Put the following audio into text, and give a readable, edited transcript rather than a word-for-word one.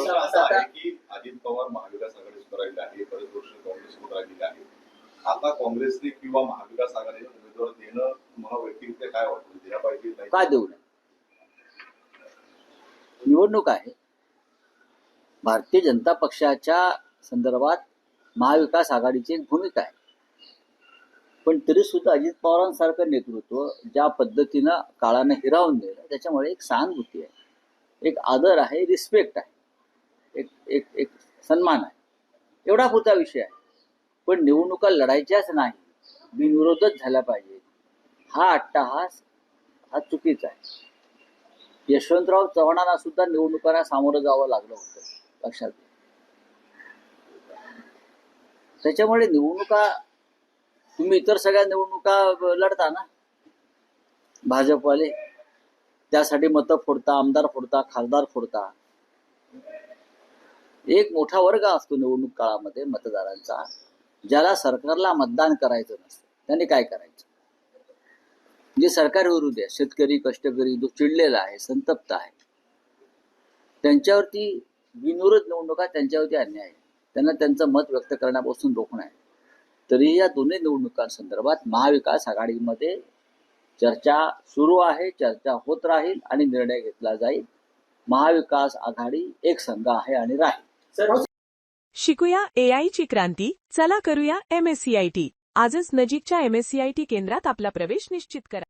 प्रश्न असा आहे की अजित पवार महाविकास आघाडी करायला आहे, बरेच वर्ष काँग्रेससोबत राहिलेले आहे. आता काँग्रेसने किंवा महाविकास आघाडीने उमेदवार देणं तुम्हाला व्यतिरिक्त काय वाटतं, दिला पाहिजे का देऊ नये? निवडणूक आहे. भारतीय जनता पक्षाच्या संदर्भात महाविकास आघाडीची एक भूमिका आहे. पण तरी सुद्धा अजित पवारांसारखं नेतृत्व ज्या पद्धतीनं काळानं हिरावून दिलं, त्याच्यामुळे एक सहानुभूती आहे, एक आदर आहे, रिस्पेक्ट आहे, एक एक एक सन्मान आहे. एवढा पुरता विषय आहे. पण निवडणुका लढायच्याच नाही, बिनविरोधच झाल्या पाहिजे, हा अट्टहास हा चुकीचा आहे. यशवंतराव चव्हाणांना सुद्धा निवडणुकांना सामोरं जावं लागलं होतं, लक्षात घ्या. त्याच्यामुळे निवडणुका तुम्ही इतर सगळ्या निवडणुका लढता ना, भाजपवाले त्यासाठी मतं फोडता, आमदार फोडता, खासदार फोडता. एक मोठा वर्ग असतो निवडणूक काळामध्ये मतदारांचा, ज्याला सरकारला मतदान करायचं नसतं. त्यांनी काय करायचं? जे सरकार विरुद्ध आहे, शेतकरी, कष्टकरी, जो चिडलेला आहे, संतप्त आहे, त्यांच्यावरती बिनविरोध निवडणुका, त्यांच्यावरती अन्याय आहे. त्यांना त्यांचं मत व्यक्त करण्यापासून रोखणं आहे. तरी या दोन्ही निवडणुकांसंदर्भात महाविकास आघाडीमध्ये चर्चा सुरू आहे, चर्चा होत राहील आणि निर्णय घेतला जाईल. महाविकास आघाडी एक संघ आहे आणि राहील. शिकूया AI ची क्रांती. चला करूया MSCIT. आजच नजीकच्या MSCIT केंद्रात आपला प्रवेश निश्चित करा.